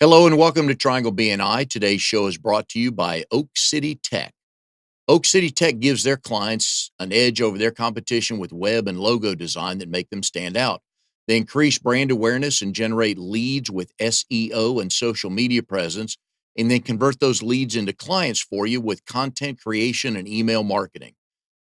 Hello and welcome to Triangle BNI. Today's show is brought to you by Oak City Tech. Oak City Tech gives their clients an edge over their competition with web and logo design that make them stand out. They increase brand awareness and generate leads with SEO and social media presence, and then convert those leads into clients for you with content creation and email marketing.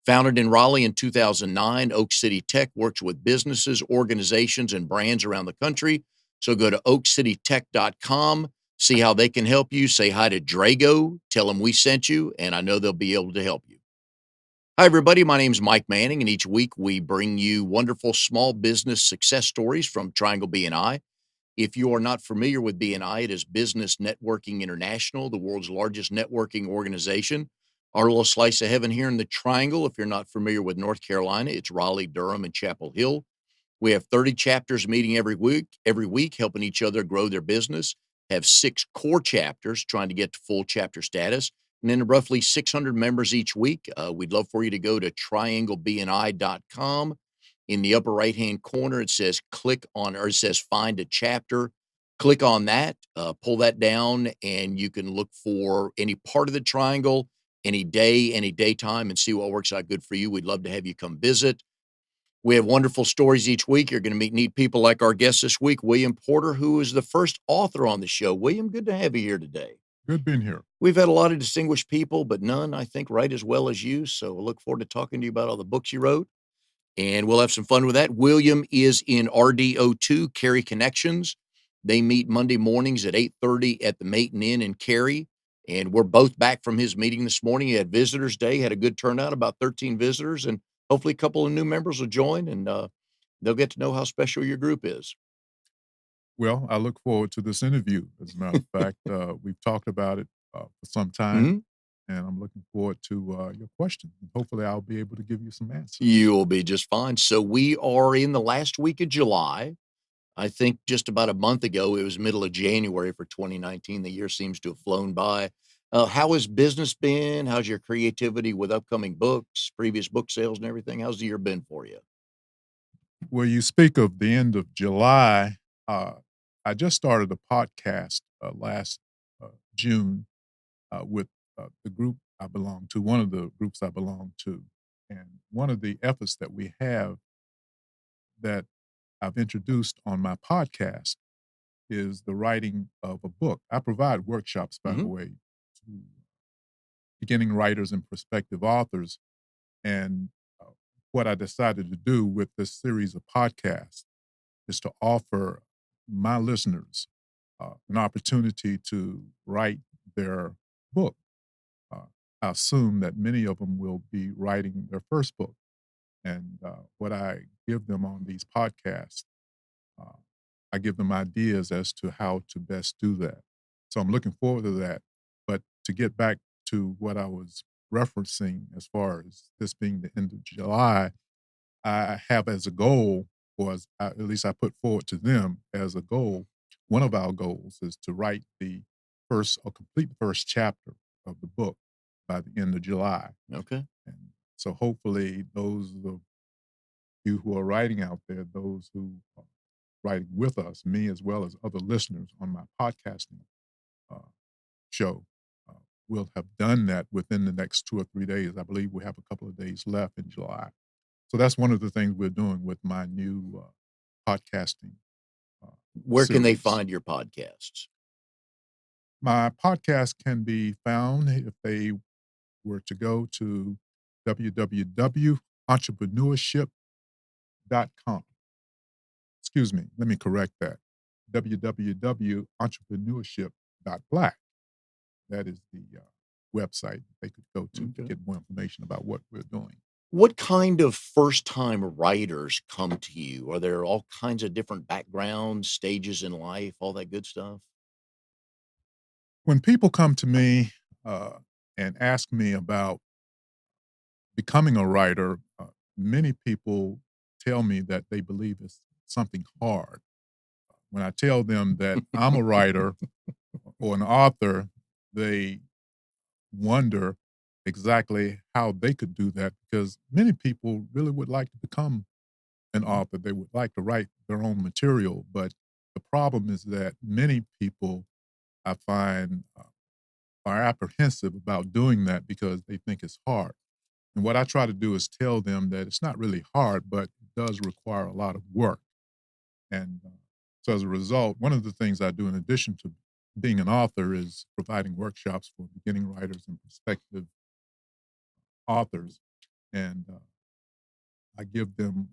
Founded in Raleigh in 2009, Oak City Tech works with businesses, organizations, and brands around the country. So go to oakcitytech.com, see how they can help you. Say hi to Drago, tell them we sent you, and I know they'll be able to help you. Hi, everybody. My name is Mike Manning, and each week we bring you wonderful small business success stories from Triangle BNI. If you are not familiar with BNI, it is Business Networking International, the world's largest networking organization. Our little slice of heaven here in the Triangle, if you're not familiar with North Carolina, it's Raleigh, Durham, and Chapel Hill. We have 30 chapters meeting every week, helping each other grow their business. Have 6 core chapters trying to get to full chapter status, and then roughly 600 members each week. We'd love for you to go to trianglebni.com. In the upper right-hand corner, it says it says find a chapter. Click on that, pull that down, and you can look for any part of the triangle, any day, any daytime, and see what works out good for you. We'd love to have you come visit. We have wonderful stories each week. You're going to meet neat people like our guest this week, William Porter, who is the first author on the show. William, good to have you here today. Good being here. We've had a lot of distinguished people, but none, I think, write as well as you. So we'll look forward to talking to you about all the books you wrote, and we'll have some fun with that. William is in RDO2, Cary Connections. They meet Monday mornings at 8:30 at the Maiden Inn in Cary, and we're both back from his meeting this morning. He had Visitors Day, had a good turnout, about 13 visitors, and hopefully a couple of new members will join, and they'll get to know how special your group is. Well, I look forward to this interview. As a matter of fact, we've talked about it for some time, Mhm. and I'm looking forward to your question. Hopefully, I'll be able to give you some answers. You'll be just fine. So we are in the last week of July. I think just about a month ago, it was middle of January for 2019. The year seems to have flown by. How has business been? How's your creativity with upcoming books, previous book sales, and everything? How's the year been for you? Well, you speak of the end of July. Uh, I just started a podcast last June with the group I belong to, one of the groups I belong to. And one of the efforts that we have that I've introduced on my podcast is the writing of a book. I provide workshops, by the Mhm. way, to beginning writers and prospective authors. And uh, what I decided to do with this series of podcasts is to offer my listeners an opportunity to write their book. Uh, I assume that many of them will be writing their first book. And what I give them on these podcasts, uh, I give them ideas as to how to best do that. So I'm looking forward to that. But to get back to what I was referencing as far as this being the end of July, I have as a goal, or at least I put forward to them as a goal, one of our goals is to write the first or complete the first chapter of the book by the end of July. Okay. And so hopefully those of you who are writing out there, those who are writing with us, me as well as other listeners on my podcasting uh, show, uh, will have done that within the next 2 or 3 days. I believe we have a couple of days left in July. So that's one of the things we're doing with my new podcasting uh, Where can they series. find your podcasts? My podcast can be found if they were to go to www.entrepreneurship.com. Excuse me, let me correct that. www.entrepreneurship.black. That is the website they could go to Okay. get more information about what we're doing. What kind of first-time writers come to you? Are there all kinds of different backgrounds, stages in life, all that good stuff? When people come to me uh, and ask me about becoming a writer, many people tell me that they believe it's something hard. When I tell them that I'm a writer or an author, they wonder exactly how they could do that because many people really would like to become an author. They would like to write their own material, but the problem is that many people I find are apprehensive about doing that because they think it's hard. And what I try to do is tell them that it's not really hard, but it does require a lot of work. And so as a result, one of the things I do in addition to being an author is providing workshops for beginning writers and prospective authors. And I give them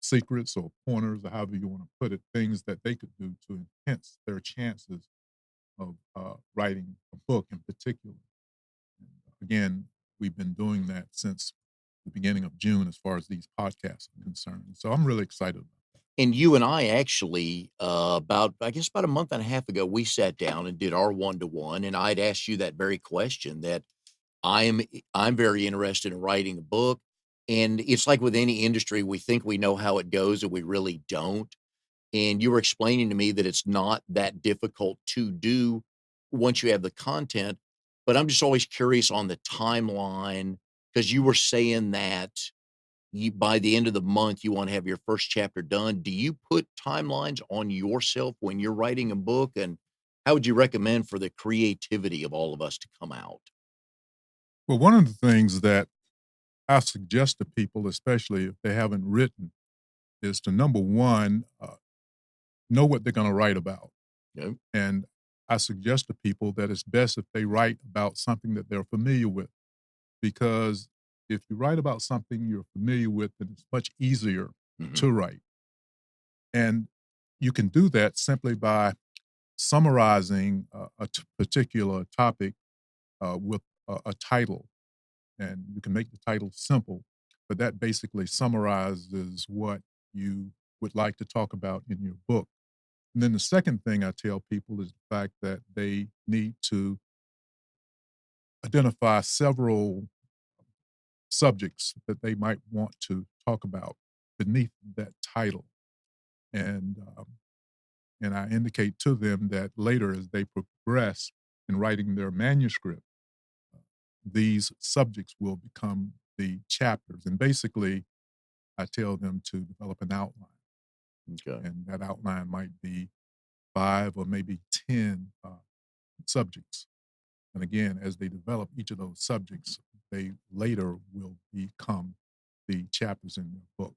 secrets or pointers or however you want to put it, things that they could do to enhance their chances of writing a book in particular. And again, we've been doing that since the beginning of June as far as these podcasts are concerned. So I'm really excited about that. And you and I actually, about I guess about a month and a half ago, we sat down and did our one-to-one, and I'd asked you that very question that I'm very interested in writing a book, and it's like with any industry, we think we know how it goes, and we really don't. And you were explaining to me that it's not that difficult to do once you have the content, but I'm just always curious on the timeline because you were saying that you by the end of the month, you wanna have your first chapter done. Do you put timelines on yourself when you're writing a book, and how would you recommend for the creativity of all of us to come out? Well, one of the things that I suggest to people, especially if they haven't written, is to number one, know what they're going to write about. Yeah. And I suggest to people that it's best if they write about something that they're familiar with, because if you write about something you're familiar with, then it's much easier Mhm. to write. And you can do that simply by summarizing particular topic with a title, and you can make the title simple, but that basically summarizes what you would like to talk about in your book. And then the second thing I tell people is the fact that they need to identify several subjects that they might want to talk about beneath that title. And and I indicate to them that later, as they progress in writing their manuscript, these subjects will become the chapters. And basically, I tell them to develop an outline, Okay. and that outline might be 5 or maybe 10 subjects. And again, as they develop each of those subjects, they later will become the chapters in their book.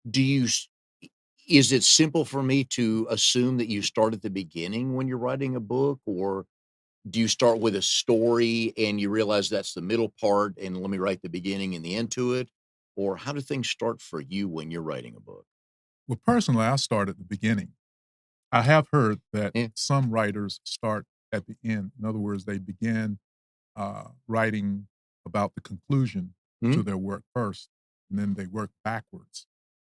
Do you s I is it simple for me to assume that you start at the beginning when you're writing a book, or do you start with a story and you realize that's the middle part, and let me write the beginning and the end to it? Or how do things start for you when you're writing a book? Well, personally, I start at the beginning. I have heard that Yeah. some writers start at the end. In other words, they begin writing about the conclusion to Mhm. their work first, and then they work backwards.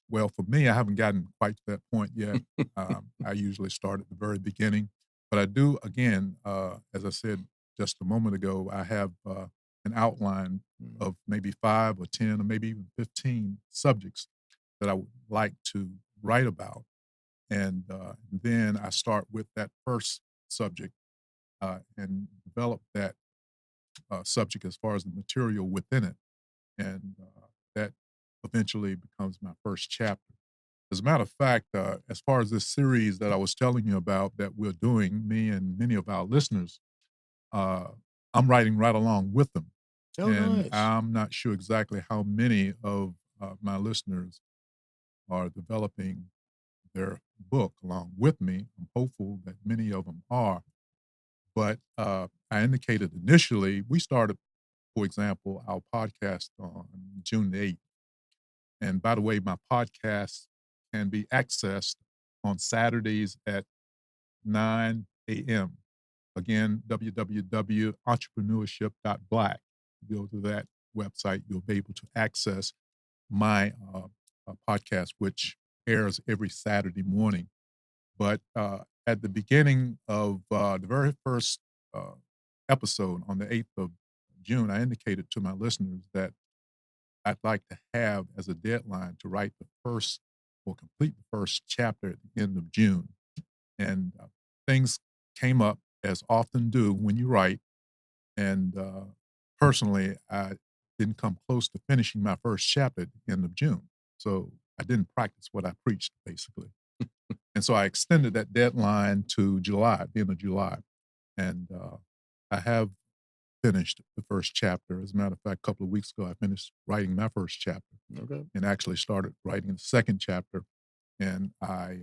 Well, for me, I haven't gotten quite to that point yet. I usually start at the very beginning, but I do, again, as I said just a moment ago, I have an outline Mhm. of maybe 5 or 10 or maybe even 15 subjects that I would like to write about. And then I start with that first subject and develop that subject as far as the material within it. And that eventually becomes my first chapter. As a matter of fact, as far as this series that I was telling you about that we're doing, me and many of our listeners, uh, I'm writing right along with them. Oh, And nice. I'm not sure exactly how many of my listeners are developing their book along with me. I'm hopeful that many of them are. But I indicated initially, we started, for example, our podcast on June the 8th. And by the way, my podcast can be accessed on Saturdays at 9 a.m. Again, www.entrepreneurship.black. Go to that website, you'll be able to access my podcast, which airs every Saturday morning. But at the beginning of the very first uh, episode on the 8th of June, I indicated to my listeners that I'd like to have as a deadline to write the first or complete the first chapter at the end of June. And things came up as often do when you write. And personally, I didn't come close to finishing my first chapter at the end of June. So I didn't practice what I preached, basically. And so I extended that deadline to July, the end of July. And I have finished the first chapter. As a matter of fact, a couple of weeks ago, I finished writing my first chapter Okay. and actually started writing the second chapter. And I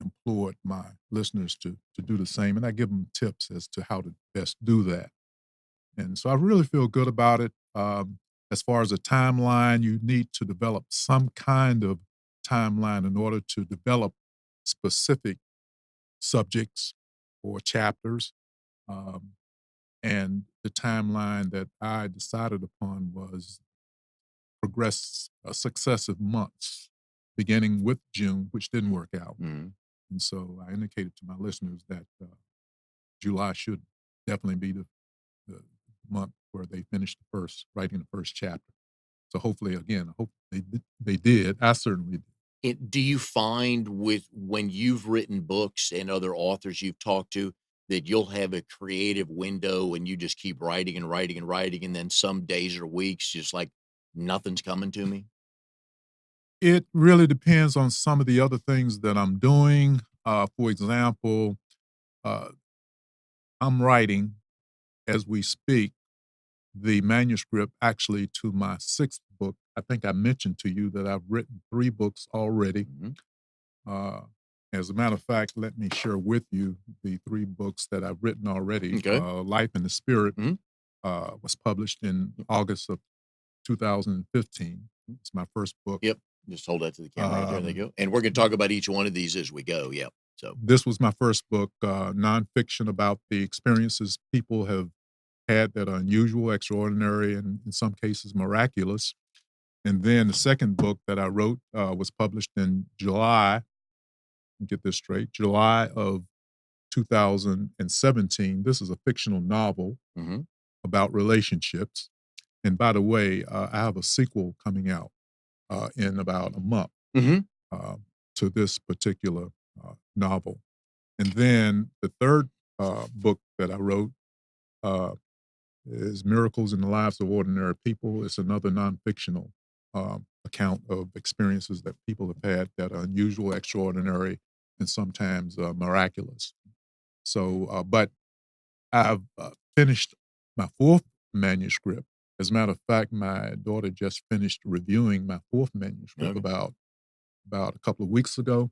implored my listeners to do the same. And I give them tips as to how to best do that. And so I really feel good about it. As far as a timeline, you need to develop some kind of timeline in order to develop specific subjects or chapters. Um, and the timeline that I decided upon was progress successive months, beginning with June, which didn't work out. Mhm. And so I indicated to my listeners that July should definitely be the month where they finish the first writing the first chapter. So hopefully, again, I hope they did. I certainly did. Do you find with when you've written books and other authors you've talked to that you'll have a creative window and you just keep writing and writing and writing, and then some days or weeks just like nothing's coming to me? It really depends on some of the other things that I'm doing. For example, uh, I'm writing as we speak the manuscript actually to my sixth book. I think I mentioned to you that I've written 3 books already. Mhm. Uh, as a matter of fact, let me share with you the 3 books that I've written already. Okay. Life in the Spirit Mhm. was published in Yep. August of 2015. It's my first book. Yep. Just hold that to the camera right there. There you Um, go. And we're going to talk about each one of these as we go. Yep. So, this was my first book, nonfiction about the experiences people have had that are unusual, extraordinary, and in some cases miraculous. And then the second book that I wrote was published in July. Get this straight, July of 2017. This is a fictional novel mhm. about relationships. And by the way, I have a sequel coming out in about a month Mhm. uh, to this particular novel. And then the third book that I wrote uh, is Miracles in the Lives of Ordinary People. It's another non-fictional account of experiences that people have had that are unusual, extraordinary, and sometimes miraculous. So, but I've finished my fourth manuscript. As a matter of fact, my daughter just finished reviewing my fourth manuscript Okay. about a couple of weeks ago.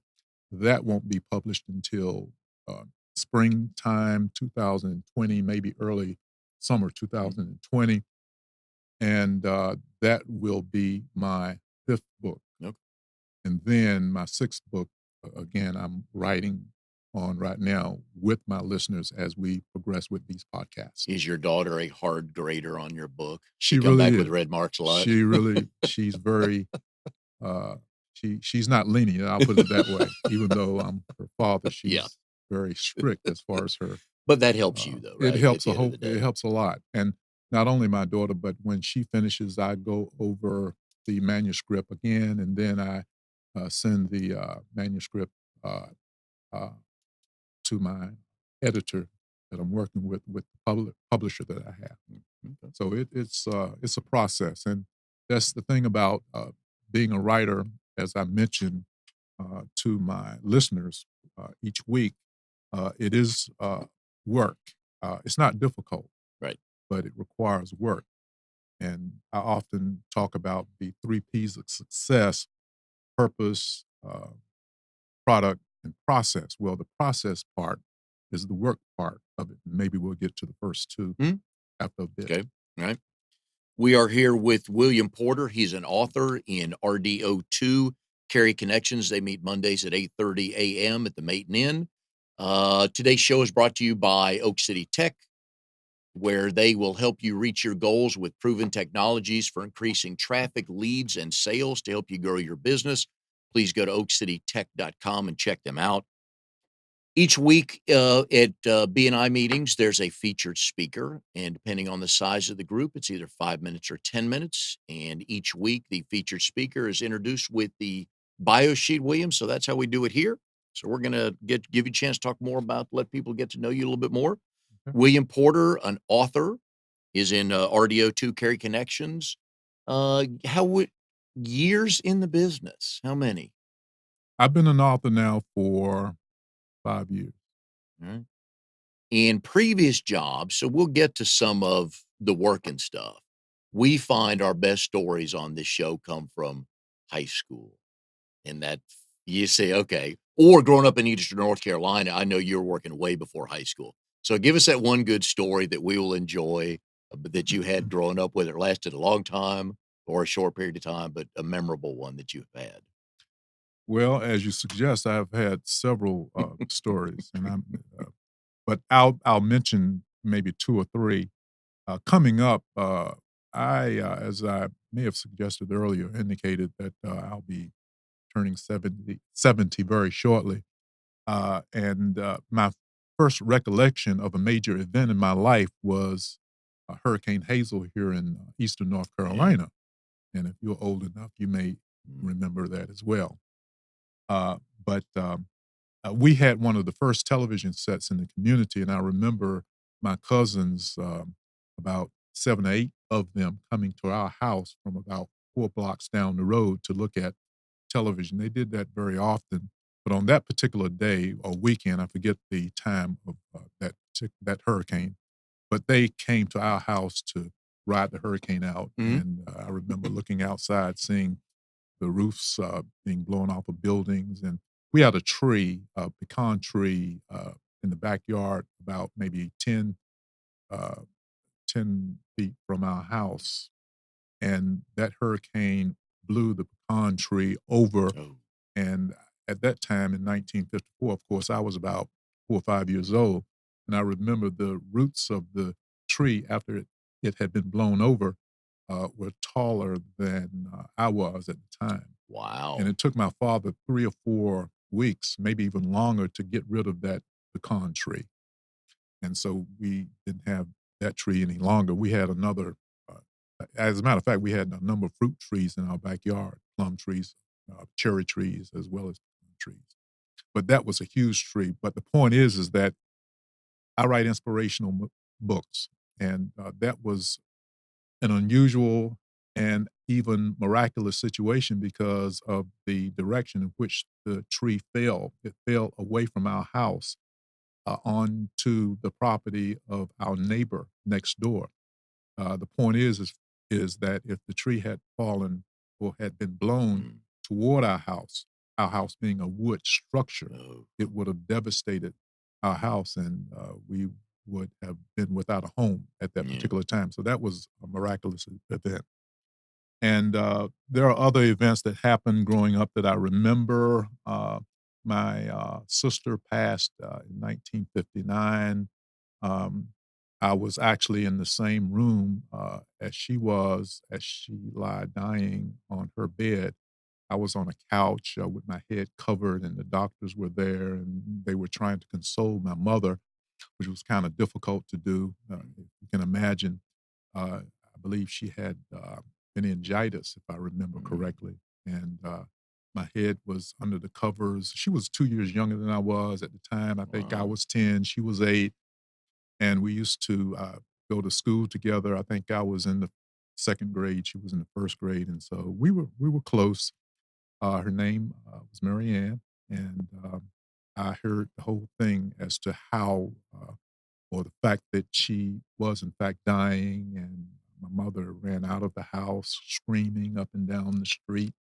That won't be published until uh, springtime 2020, maybe early summer Mhm. 2020, and that will be my fifth book. Okay. And then my sixth book, again, I'm writing on right now with my listeners as we progress with these podcasts. Is your daughter a hard grader on your book? She She come really back with is. red marks a lot? She's very uh she's not lenient, I'll put it that way. Even though I'm her father, Yeah. she's very strict as far as her But that helps you though, it right? At helps the a end of whole the it day. helps a lot. And not only my daughter, but when she finishes, I go over the manuscript again, and then I send the manuscript uh, uh, to my editor that I'm working with the publisher that I have. Okay. So it's a process, and that's the thing about being a writer. As I mentioned to my listeners each week, it is work. It's not difficult, Right. but it requires work. And I often talk about the 3 P's of success: purpose, product, and process. Well, the process part is the work part of it. Maybe we'll get to the first two Mhm. after a bit. Okay. All right. We are here with William Porter. He's an author in RDO2 Carry Connections. They meet Mondays at 8:30 a.m. at the Maiden Inn. Today's show is brought to you by Oak City Tech, where they will help you reach your goals with proven technologies for increasing traffic, leads, and sales to help you grow your business. Please go to oakcitytech.com and check them out. Each week at BNI meetings, there's a featured speaker, and depending on the size of the group, it's either 5 minutes or 10 minutes. And each week, the featured speaker is introduced with the bio sheet, William. So that's how we do it here. So we're going to give you a chance to talk more about, let people get to know you a little bit more. Okay. William Porter, an author, is in RDO2 Carry Connections. How would years in the business? How many? I've been an author now for 5 years. Right? In previous jobs, so we'll get to some of the working stuff. We find our best stories on this show come from high school, and that you say, okay, or growing up in Eastern North Carolina. I know you're working way before high school. So give us that one good story that we will enjoy, but that you had growing up, whether it lasted a long time or a short period of time, but a memorable one that you've had. Well, as you suggest, I've had several, stories, and but I'll mention maybe 2 or 3. Coming up, as I may have suggested earlier, indicated that, I'll be turning 70 very shortly, and, my first recollection of a major event in my life was, Hurricane Hazel here in, Eastern North Yeah. Carolina, and if you're old enough, you may Mm. remember that as well. But we had one of the first television sets in the community, and I remember my cousins, about 7 or 8 of them coming to our house from about 4 blocks down the road to look at television. They did that very often, but on that particular day or weekend, I forget the time of, that hurricane, but they came to our house to ride the hurricane out, Mhm. and, I remember looking outside, seeing the roofs, being blown off of buildings, and we had a tree, a pecan tree, in the backyard about maybe uh, 10 feet from our house, and that hurricane blew the pecan tree over, Oh, and at that time in 1954, of course, I was about 4 or 5 years old, and I remember the roots of the tree after it had been blown over, were taller than, I was at the time. And wow. it took my father 3 or 4 weeks, maybe even longer, to get rid of that pecan tree, and so we didn't have that tree any longer. We had another, as a matter of fact, we had a number of fruit trees in our backyard, plum trees, cherry trees, as well as pecan trees. But that was a huge tree. But the point is that I write inspirational books, and, that was an unusual and even miraculous situation because of the direction in which the tree fell. It fell away from our house, onto the property of our neighbor next door. The point is that if the tree had fallen or had been blown Mm. toward our house being a wood structure, Oh, it would have devastated our house, and, we would have been without a home at that yeah. particular time. So that was a miraculous event. And, there are other events that happened growing up that I remember. My, sister passed, in 1959. Um, I was actually in the same room, as she lay dying on her bed. I was on a couch, with my head covered, and the doctors were there, and they were trying to console my mother, which was kinda difficult to do. Mm. If you can imagine, I believe she had, meningitis, if I remember Mm. correctly, and, my head was under the covers. She was 2 years younger than I was at the time. I think I Wow. was 10, she was 8, and we used to, go to school together. I think I was in the 2nd grade, she was in the 1st grade, and so we were close. Her name, was Mary Ann, and, I heard the whole thing as to how, or the fact that she was in fact dying, and my mother ran out of the house screaming up and down the street,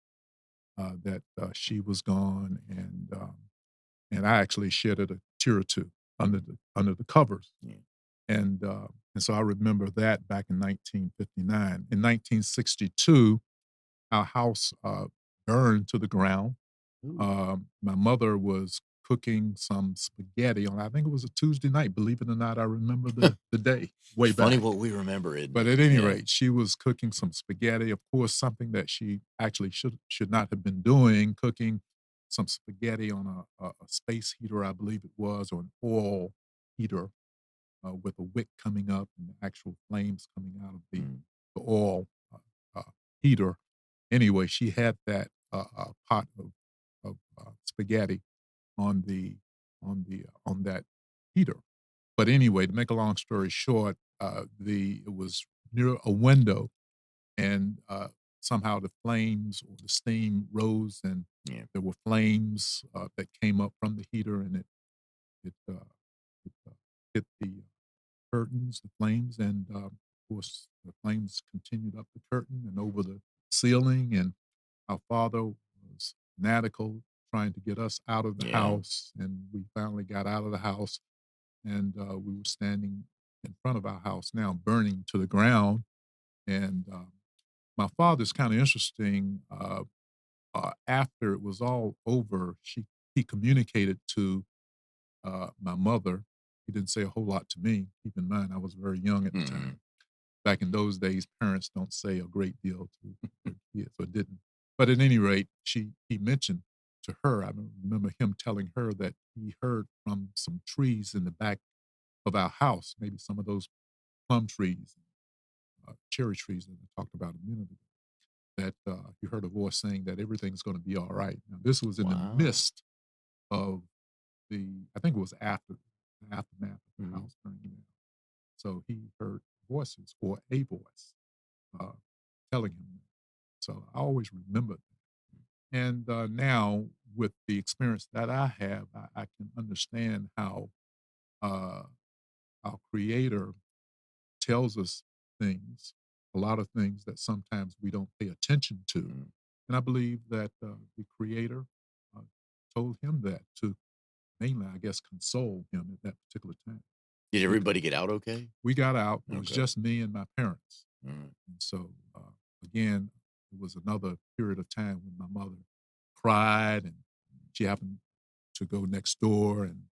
that, she was gone, and I actually shedded a tear or 2 under the covers, Yeah. and so I remember that back in 1959. In 1962, our house, burned to the ground. Ooh. My mother was cooking some spaghetti on, I think it was a Tuesday night, believe it or not, I remember the day way It's funny back. what we remember, isn't But it? at any Yeah. rate, she was cooking some spaghetti, of course, something that she actually should not have been doing, cooking some spaghetti on a space heater, I believe it was, or an oil heater, with a wick coming up and the actual flames coming out of Mm. the oil, heater. Anyway, she had that, pot of spaghetti on on that heater. But anyway, to make a long story short, it was near a window, and, somehow the flames or the steam rose and Yeah. There were flames, that came up from the heater, and it, uh, it hit the curtains, the flames, and, of course, the flames continued up the curtain and over the ceiling, and our father was fanatical trying to get us out of the Yeah. house, and we finally got out of the house, and, we were standing in front of our house now burning to the ground, and, my father's kinda interesting, after it was all over, he communicated to, my mother. He didn't say a whole lot to me. Keep in mind, I was very young at the Mhm. time. Back in those days, parents don't say a great deal to their kids, or didn't. But at any rate, he mentioned to her, I remember him telling her that he heard from some trees in the back of our house, maybe some of those plum trees, cherry trees that I talked about a minute ago, that, he heard a voice saying that everything's gonna be alright. Now, this was in the Wow. midst of I think it was after the aftermath of the Mhm. house burning down. So he heard voices, or a voice, uh, telling him that. So I always remember that. And, now with the experience that I have, I can understand how, uh, our creator tells us things, a lot of things that sometimes we don't pay attention to. Mm. And I believe that, the creator, uh, told him that to mainly, I guess, console him at that particular time. Did Because everybody get out okay? we got out, it was Okay. just me and my parents. Alright. And so, again, it was another period of time when my mother cried, and she happened to go next door, and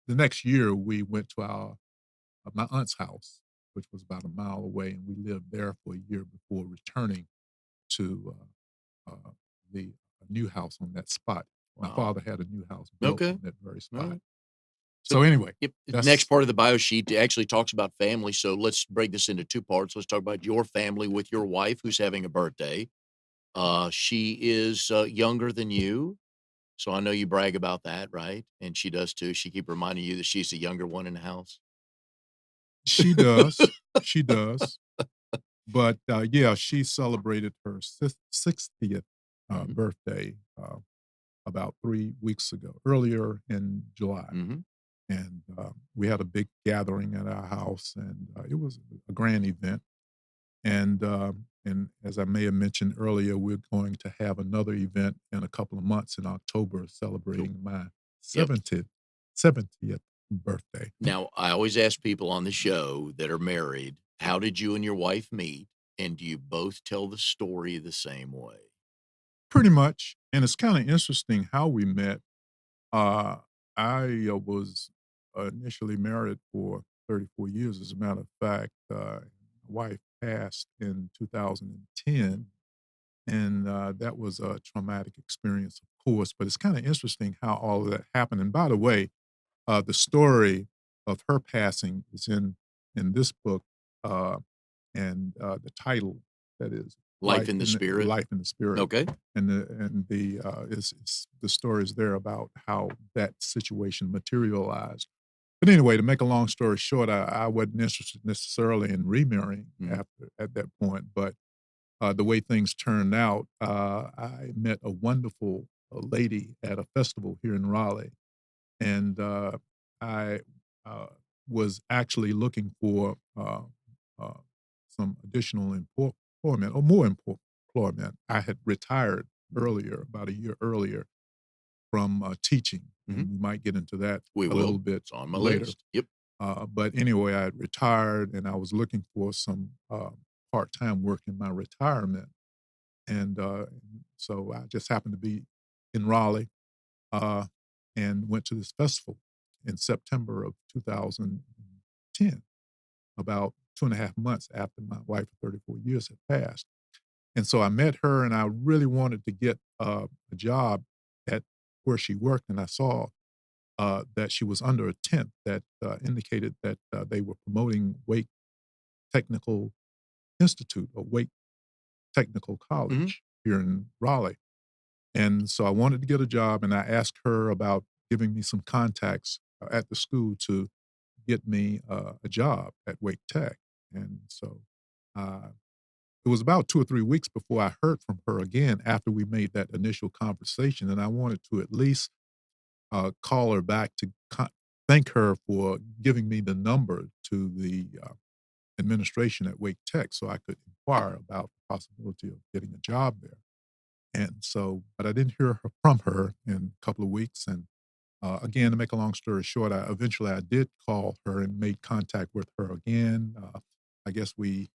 the next year, we went to my aunt's house, which was about a mile away, and we lived there for a year before returning to, uh, the new house on that spot. My Wow. father had a new house built Okay. on that very spot. Alright. So, So anyway, yep, the next that's part of the bio sheet actually talks about family, so let's break this into 2 parts. Let's talk about your family with your wife who's having a birthday. She is, younger than you, so I know you brag about that, right? And she does too. She keep reminding you that she's the younger one in the house? she does, she does. But, yeah, she celebrated her 60th, Mhm. birthday, about 3 weeks ago, earlier in July, Mhm. and, we had a big gathering at our house, and, it was a grand event, and as I may have mentioned earlier, we're going to have another event in a couple of months in October Cool. celebrating my Yep. 70th birthday. Now, I always ask people on the show that are married, how did you and your wife meet? And do you both tell the story the same way? Pretty much, and it's kinda interesting how we met. Uh, I, was initially married for 34 years. As a matter of fact, my wife passed in 2010, and that was a traumatic experience, of course. But it's kind of interesting how all of that happened. And by the way, the story of her passing is in this book, uh, and the title that is Life in the Spirit? Life in the Spirit, Okay. and is the story is there about how that situation materialized. But anyway, to make a long story short, I wasn't interested necessarily in remarrying Mhm. after at that point, but the way things turned out, I met a wonderful lady at a festival here in Raleigh, and I was actually looking for uh, some additional employment, or more employment. I had retired earlier, about a year earlier, from teaching, Mhm. and we might get into that We a little will. bit It's on my later. list. Yep. But anyway, I had retired, and I was looking for some part time work in my retirement, and so I just happened to be in Raleigh, uh, and went to this festival in September of 2010, about 2.5 months after my wife of 34 years had passed. And so I met her, and I really wanted to get a job at where she worked, and I saw that she was under a tent that indicated that they were promoting Wake Technical Institute, or Wake Technical Mhm. College here in Raleigh. And so I wanted to get a job, and I asked her about giving me some contacts at the school to get me a job at Wake Tech. And so uh, it was about 2 or 3 weeks before I heard from her again after we made that initial conversation, and I wanted to at least, call her back to thank her for giving me the number to the, administration at Wake Tech so I could inquire about the possibility of getting a job there. And so but I didn't hear from her in a couple of weeks, and, again, to make a long story short, I did call her and made contact with her again. I guess we,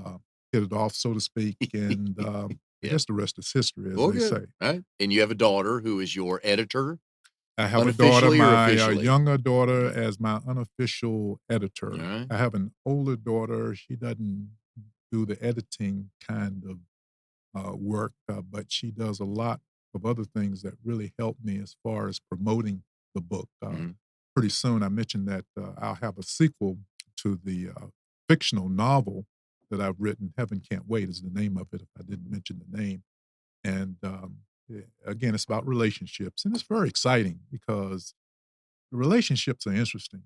uh, hit it off, so to speak, and, I Yeah. guess the rest is history, as Well, they good. say. Right. And you have a daughter who is your editor, I have a daughter, unofficially or my, officially? younger daughter Okay. as my unofficial All editor. right. I have an older daughter, she doesn't do the editing kind of work, but she does a lot of other things that really help me as far as promoting the book. Mhm. Pretty soon, I mentioned that I'll have a sequel to the fictional novel that I've written. Heaven Can't Wait is the name of it, if I didn't mention the name. And again, it's about relationships, and it's very exciting because the relationships are interesting.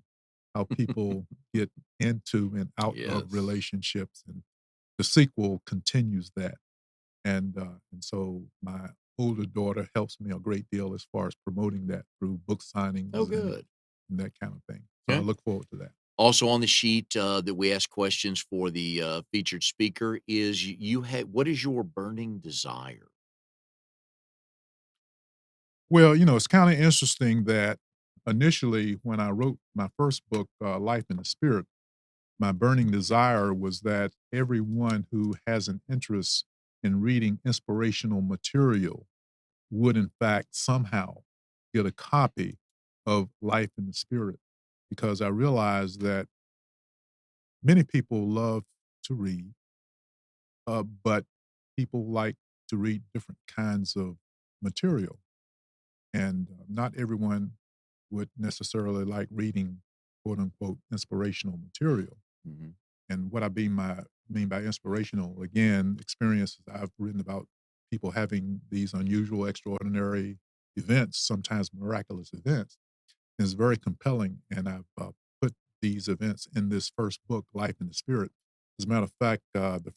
How people get into and out of Yes. relationships, and the sequel continues that. And so my older daughter helps me a great deal as far as promoting that through book Oh, signings good. and that kind of thing. So I Okay. look forward to that. Also on the sheet, that we ask questions for the, featured speaker is you had what is your burning desire? Well, it's kind of interesting that initially when I wrote my first book, Life in the Spirit, my burning desire was that everyone who has an interest in reading inspirational material would, in fact, somehow get a copy of Life in the Spirit, because I realized that many people love to read, but people like to read different kinds of material. And not everyone would necessarily like reading quote unquote inspirational material. Mhm. And what mean by inspirational, again, experiences I've written about people having these unusual, extraordinary events, sometimes miraculous events, is very compelling. And I've put these events in this first book, Life in the Spirit. As a matter of fact, the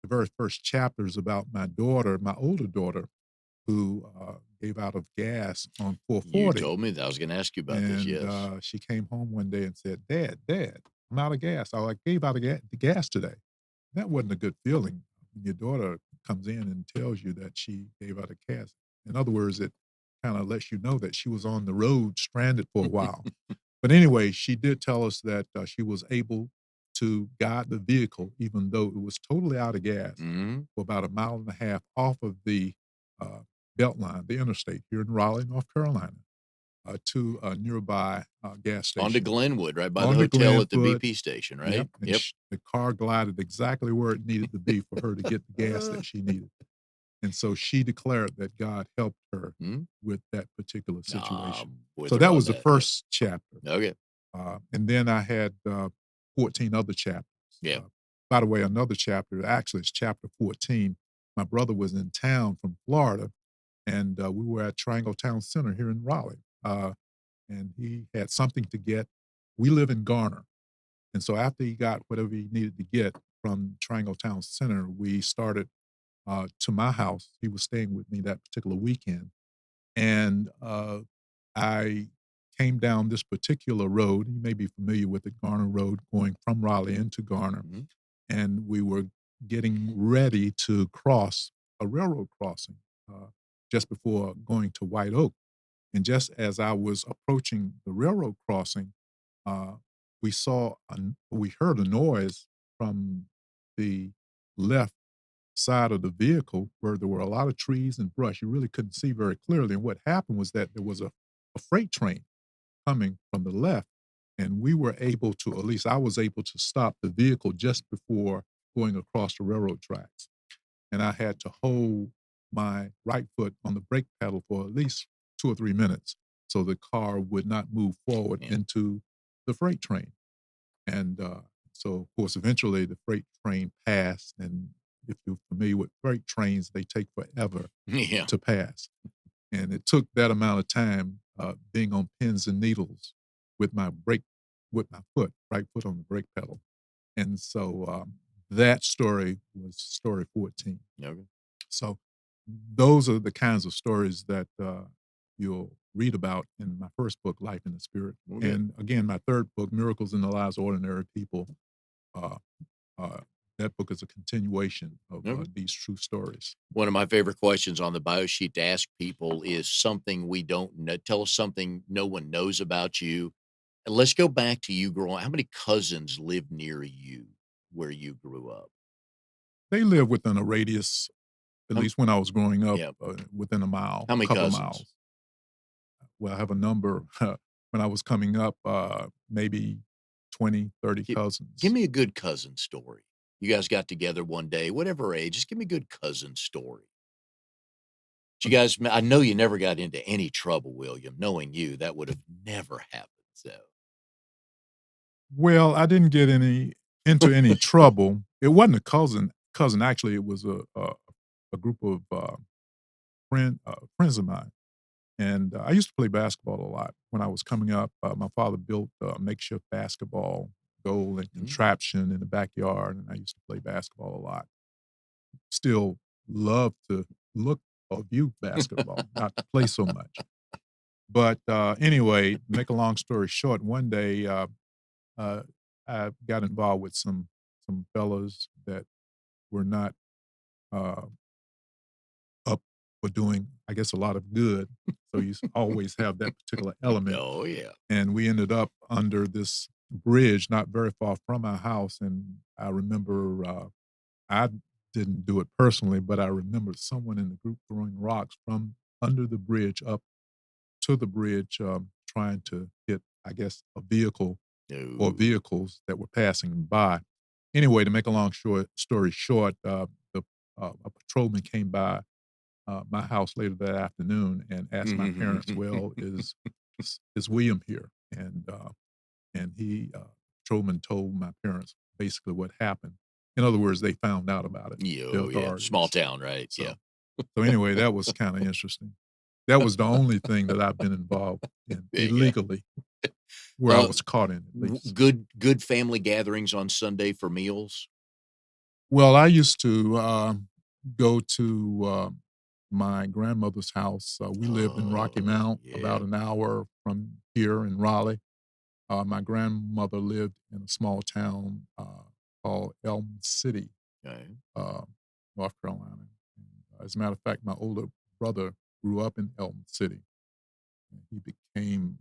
very first chapter is about my daughter, my older daughter, who gave out of gas on You 440, told me that I was gonna ask you about this, and, yes. she came home one day and said, "Dad, I'm out of gas. I gave out of the gas today." That wasn't a good feeling when your daughter comes in and tells you that she gave out of gas. In other words, it kinda lets you know that she was on the road stranded for a while. But anyway, she did tell us that, she was able to guide the vehicle even though it was totally out of gas Mhm. for about a mile and a half off of the, uh, Beltline, the interstate here in Raleigh, North Carolina, to a nearby, gas On to station. Glenwood, right by the On to hotel at the Glenwood. BP station, Yep, right? and Yep. the car glided exactly where it needed to be for her to get the gas Uh, that she needed, and so she declared that God helped her mhm. with that particular situation. We're So that thrilled was at the that, yep. first chapter, Okay. and then I had, 14 other chapters. Yeah. Uh, by the way, another chapter, actually it's chapter 14. My brother was in town from Florida, and, we were at Triangle Town Center here in Raleigh, and he had something to get. We live in Garner. And so after he got whatever he needed to get from Triangle Town Center, we started to my house. He was staying with me that particular weekend. And I came down this particular road. You may be familiar with it, Garner Road, going from Raleigh into Garner. Mhm. And we were getting ready to cross a railroad crossing uh, just before going to White Oak. And just as I was approaching the railroad crossing, uh, we heard a noise from the left side of the vehicle where there were a lot of trees and brush. You really couldn't see very clearly. And what happened was that there was a freight train coming from the left, and we were able to, at least I was able to stop the vehicle just before going across the railroad tracks. And I had to hold my right foot on the brake pedal for at least 2 or 3 minutes so the car would not move forward Yeah. into the freight train. And so, of course, eventually the freight train passed. And if you're familiar with freight trains, they take forever Yeah. to pass. And it took that amount of time being on pins and needles with my brake, with my foot, right foot on the brake pedal. And so That story was story 14. Okay. So those are the kinds of stories that you'll read about in my first book, Life in the Spirit. Well, good. And again, my third book, Miracles in the Lives of Ordinary People. Uh, uh, that book is a continuation of Okay. these true stories. One of my favorite questions on the bio sheet to ask people is something we don't know. Tell us something no one knows about you. And let's go back to you growing. How many cousins live near you where you grew up? They live within a radius, at Um, least when I was growing up, yeah. within a mile, How a many couple of cousins? miles. Well, I have a number. When I was coming up, maybe 20, 30 Gi- Give cousins. me a good cousin story. You guys got together one day, whatever age. Just give me a good cousin story. You guys, I know you never got into any trouble, William. Knowing you, that would have never happened. So, Well, I didn't get into any trouble. It wasn't a cousin, actually, it was a group of, friends of mine, and, I used to play basketball a lot. When I was coming up, my father built a makeshift basketball goal and mm, contraption in the backyard, and I used to play basketball a lot. Still love to look or view basketball, not to play so much. But, anyway, make a long story short, one day, uh, I got involved with some fellows that were not, uh, up for doing, I guess, a lot of good. So you always have that particular element. oh yeah, And we ended up under this bridge not very far from our house. And I remember I didn't do it personally, but I remember someone in the group throwing rocks from under the bridge up to the bridge, trying to hit, I guess, a vehicle or no, vehicles that were passing by. Anyway, to make a long story short, a patrolman came by my house later that afternoon and asked my parents, "Well, is William here?" And he patrolman told my parents basically what happened. In other words, they found out about it, the yo, yeah, small authorities. town, right? Yeah, So so anyway, that was kind of interesting. That was the only thing that I've been involved in there you go. illegally where I was caught in at least. Good family gatherings on Sunday for meals. Well, I used to, go to, my grandmother's house. We lived in Rocky Oh Mount, about yeah, an hour from here in Raleigh. My grandmother lived in a small town, called Elm City, okay, uh, North Carolina. And, as a matter of fact, my older brother grew up in Elm City, and he became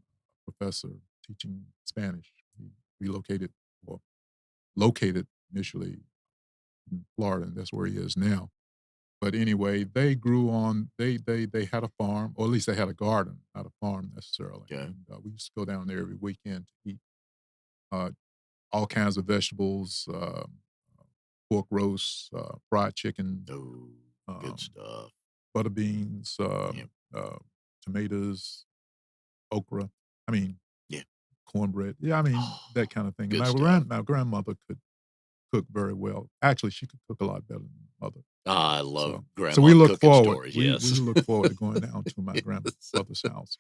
a professor teaching Spanish. He relocated or located initially in Florida, and that's where he is now. But anyway, they grew on they had a farm, or at least they had a garden, not a farm necessarily, okay. and, we used to go down there every weekend to eat, uh, all kinds of vegetables, pork roasts, fried chicken, Oh, good um, stuff. butter beans, Yeah, uh, tomatoes, okra. I mean, yeah. cornbread. Yeah, I mean, Oh, that kinda thing, and good stuff. my grandmother could cook very well. Actually, she could cook a lot better than my mother. I love So we grandma look cooking forward stories. we Yes. look forward to going down to my Yes. grandmother's house,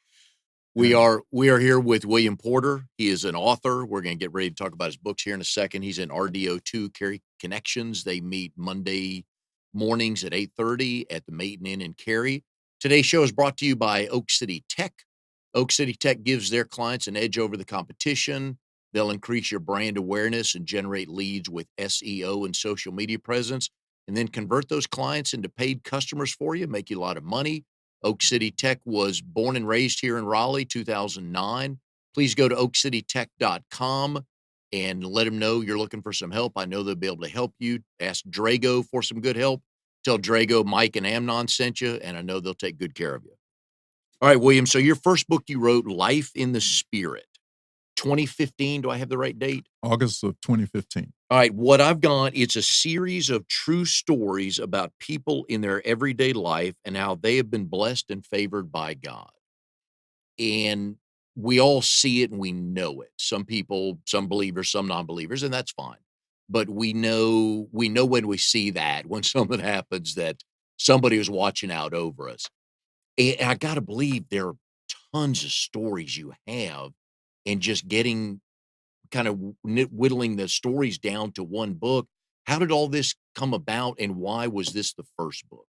We and are we are here with William Porter. He is an author. We're going to get ready to talk about his books here in a second. He's in RDO2 Cary Connections. They meet Monday mornings at 8:30 at the Maiden Inn in Cary. Today's show is brought to you by Oak City Tech. Oak City Tech gives their clients an edge over the competition. They'll increase your brand awareness and generate leads with SEO and social media presence, and then convert those clients into paid customers for you, make you a lot of money. Oak City Tech was born and raised here in Raleigh, 2009. Please go to oakcitytech.com and let them know you're looking for some help. I know they'll be able to help you. Ask Drago for some good help. Tell Drago, Mike, and Amnon sent you, and I know they'll take good care of you. All right, William. So your first book you wrote, Life in the Spirit, 2015. Do I have the right date? August of 2015. All right, what I've got, it's a series of true stories about people in their everyday life and how they have been blessed and favored by God. And we all see it and we know it. Some people, some believers, some non-believers, and that's fine. But we know when we see that, when something happens, that somebody was watching out over us. And I gotta believe there are tons of stories you have, and just getting kind of whittling the stories down to one book. How did all this come about, and why was this the first book?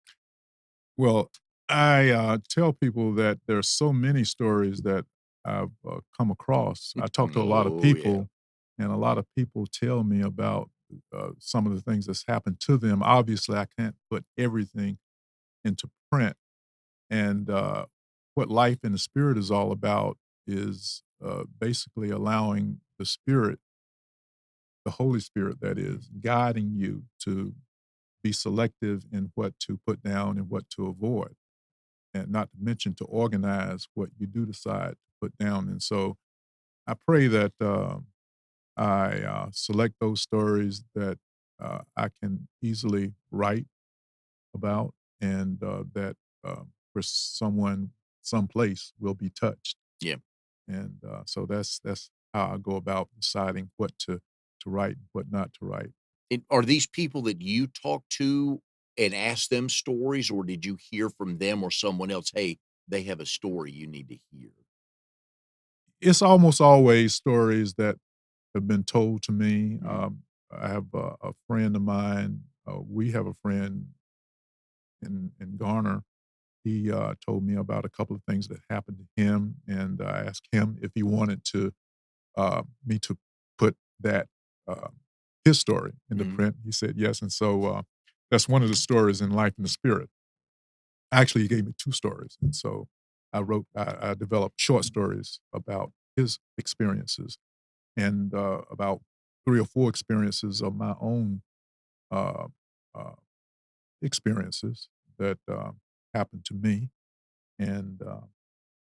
Well, I tell people that there's so many stories that I've come across. I talk to a lot of Oh, yeah. people, and a lot of people tell me about some of the things that's happened to them. Obviously, I can't put everything into print, and what life in the spirit is all about is basically allowing the spirit, the Holy Spirit, that is, guiding you to be selective in what to put down and what to avoid, and not to mention to organize what you do decide to put down. And so I pray that I select those stories that I can easily write about, and that for someone, someplace will be touched. Yeah. And so that's how I go about deciding what to write, what not to write. And are these people that you talk to and ask them stories, or did you hear from them or someone else, "Hey, they have a story you need to hear"? It's almost always stories that have been told to me. Mhm, I have a friend of mine. We have a friend in Garner. He told me about a couple of things that happened to him, and I asked him if he wanted to me to put that uh, his story into mhm. print. He said yes, and so that's one of the stories in Life in the Spirit. Actually, he gave me two stories, and so I developed short stories about his experiences, and about three or four experiences of my own uh, uh, experiences that happened to me, and uh,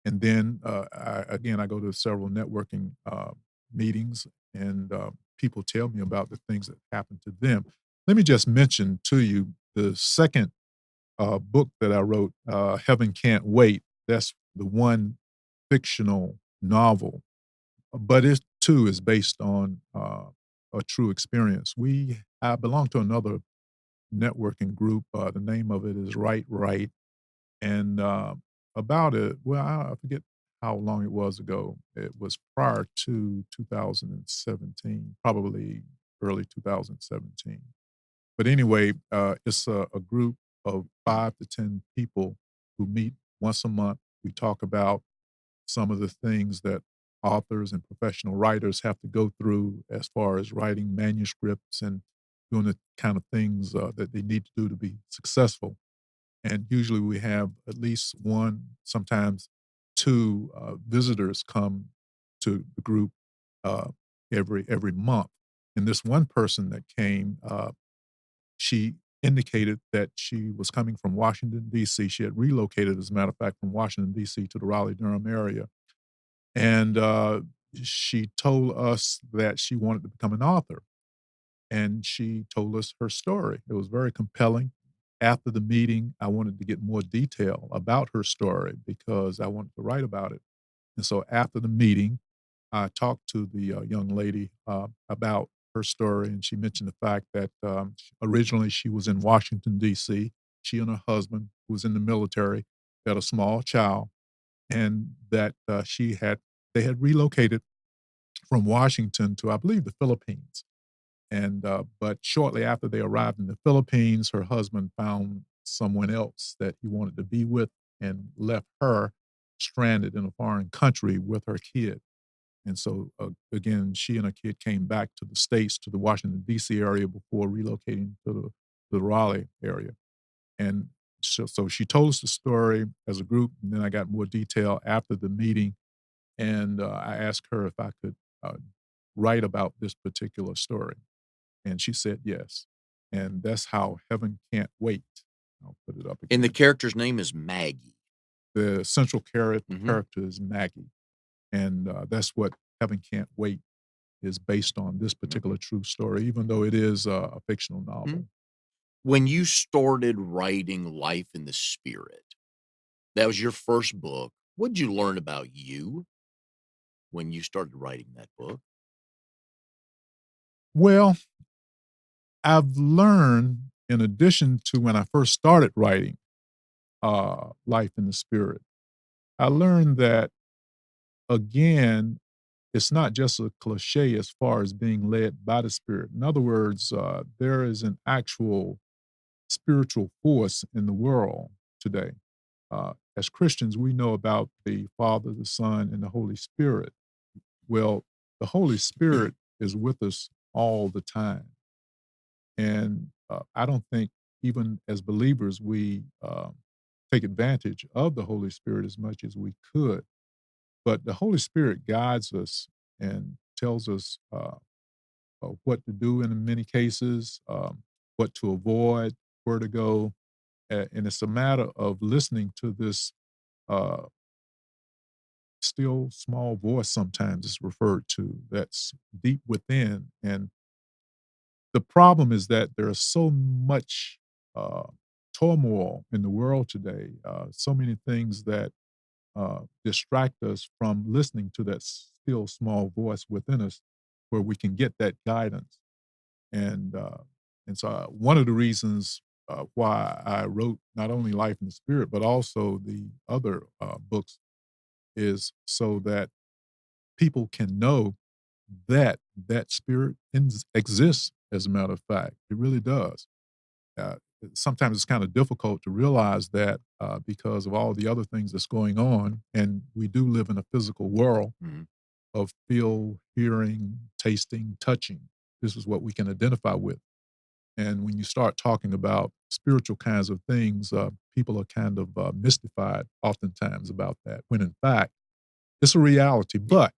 and then I go to several networking meetings, and people tell me about the things that happened to them. Let me just mention to you the second book that I wrote, Heaven Can't Wait. That's the one fictional novel, but it too is based on a true experience. I belong to another networking group. The name of it is Right Right, and about it, well, I forget how long it was ago. It was prior to 2017, probably early 2017. But anyway, it's a group of 5 to 10 people who meet once a month. We talk about some of the things that authors and professional writers have to go through as far as writing manuscripts and doing the kind of things that they need to do to be successful. And usually we have at least one, sometimes two visitors come to the group uh, every month. And this one person that came, she indicated that she was coming from Washington, D.C. She had relocated, as a matter of fact, from Washington, D.C. to the Raleigh Durham area. And she told us that she wanted to become an author. And she told us her story. It was very compelling. After the meeting, I wanted to get more detail about her story because I wanted to write about it. And so after the meeting, I talked to the young lady about her story, and she mentioned the fact that originally she was in Washington, D.C. She and her husband, who was in the military, had a small child, and that they had relocated from Washington to, I believe, the Philippines. And but shortly after they arrived in the Philippines, her husband found someone else that he wanted to be with, and left her stranded in a foreign country with her kid. And so, again, she and her kid came back to the States, to the Washington, D.C. area before relocating to the Raleigh area. And so she told us the story as a group, and then I got more detail after the meeting. And I asked her if I could uh, write about this particular story. And she said yes. And that's how Heaven Can't Wait. I'll put it up And the again. character's name is Maggie. The central Mhm, character is Maggie. And that's what Heaven Can't Wait is based on, this mhm, particular true story, even though it is a fictional mhm. novel. When you started writing Life in the Spirit, that was your first book. What'd you learn about you when you started writing that book? Well, I've learned, in addition to when I first started writing Life in the Spirit, I learned that, again, it's not just a cliche as far as being led by the Spirit. In other words, there is an actual spiritual force in the world today. As Christians, we know about the Father, the Son, and the Holy Spirit. Well, the Holy Spirit is with us all the time. And I don't think, even as believers, we take advantage of the Holy Spirit as much as we could. But the Holy Spirit guides us and tells us what to do in many cases, what to avoid, where to go. And it's a matter of listening to this uh, still small voice, sometimes it's referred to, that's deep within. And the problem is that there is so much uh, turmoil in the world today, so many things that distract us from listening to that still small voice within us, where we can get that guidance. And so one of the reasons why I wrote not only Life in the Spirit but also the other books is so that people can know that that spirit exists. As a matter of fact, it really does. Uh, Sometimes it's kind of difficult to realize that because of all the other things that's going on, and we do live in a physical world Mhm. of feel, hearing, tasting, touching. This is what we can identify with. And when you start talking about spiritual kinds of things, people are kind of mystified oftentimes about that, when in fact, it's a reality, Yeah. but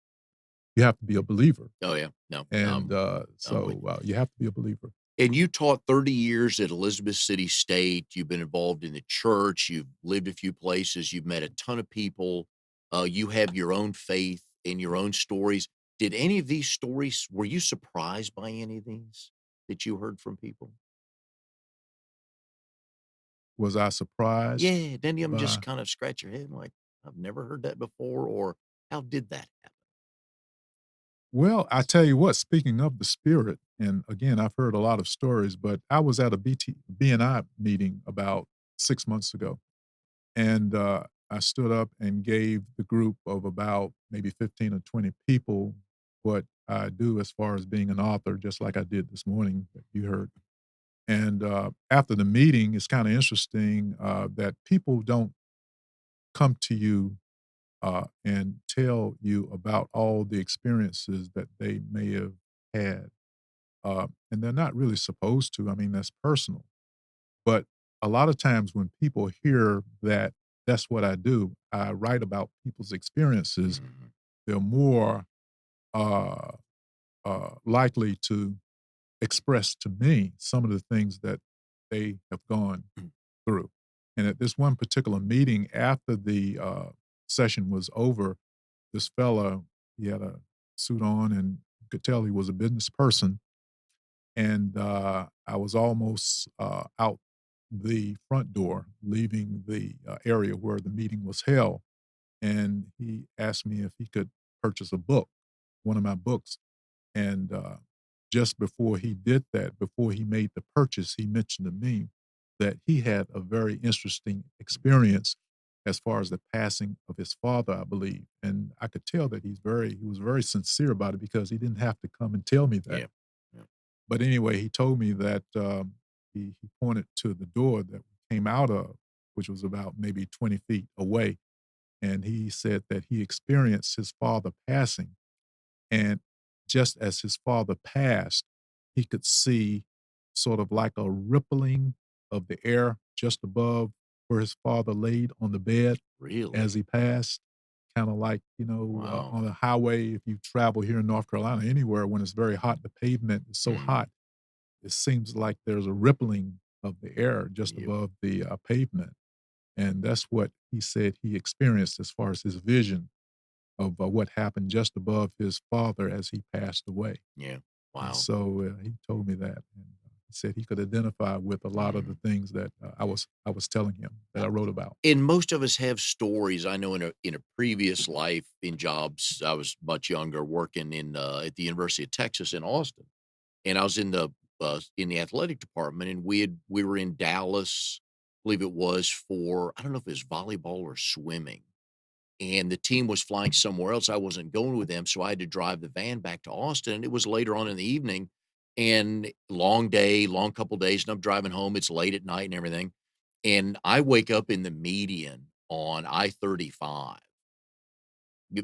you have to be a believer. Oh, yeah. No, And I'm with you. you have to be a believer. And you taught 30 years at Elizabeth City State. You've been involved in the church. You've lived a few places. You've met a ton of people. You have your own faith and your own stories. Did any of these stories, were you surprised by any of these that you heard from people? Was I surprised Yeah. Did any of them just by kind of scratch your head like, I've never heard that before? Or how did that happen? well, I tell you what, speaking of the spirit, and again, I've heard a lot of stories, but I was at a BNI meeting about 6 months ago, and I stood up and gave the group of about maybe 15 or 20 people what I do as far as being an author, just like I did this morning that you heard. And after the meeting, it's kind of interesting that people don't come to you and tell you about all the experiences that they may have had. And they're not really supposed to. I mean, that's personal. But a lot of times when people hear that that's what I do, I write about people's experiences, Mhm. they're more uh, likely to express to me some of the things that they have gone through. And at this one particular meeting, after the session was over, this fella, he had a suit on and you could tell he was a business person. And I was almost out the front door, leaving the area where the meeting was held. And he asked me if he could purchase a book, one of my books. And just before he did that, before he made the purchase, he mentioned to me that he had a very interesting experience as far as the passing of his father, I believe. And I could tell that he was very sincere about it because he didn't have to come and tell me that. Yeah. Yeah. But anyway, he told me that he pointed to the door that we came out of, which was about maybe 20 feet away. And he said that he experienced his father passing, and just as his father passed, he could see sort of like a rippling of the air just above where his father laid on the bed as Really? he passed. Kind of like, Wow. on a highway, if you travel here in North Carolina, anywhere when it's very hot, the pavement is so Mhm. hot, it seems like there's a rippling of the air just Yep. above the pavement. And that's what he said he experienced as far as his vision of what happened just above his father as he passed away. Yeah. And Wow. so he told me that, and he said he could identify with a lot of the Mhm. things that I was telling him that I wrote about. And most of us have stories. I know in a previous life in jobs, I was much younger working at the University of Texas in Austin, and I was in the athletic department, and we were in Dallas, I believe it was for, I don't know if it was volleyball or swimming, and the team was flying somewhere else. I wasn't going with them, so I had to drive the van back to Austin, and it was later on in the evening, and long day, long couple days, and I'm driving home. It's late at night and everything, and I wake up in the median on I-35.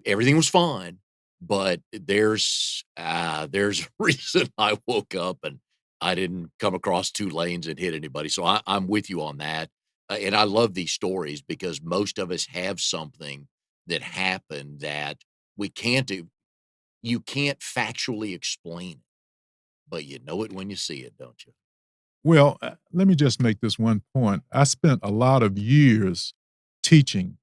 Everything was fine, but there's a reason I woke up and I didn't come across 2 lanes and hit anybody, so I'm with you on that, and I love these stories because most of us have something that happened that we can't do you can't factually explain it, but you know it when you see it, don't you? Well, let me just make this one point. I spent a lot of years teaching,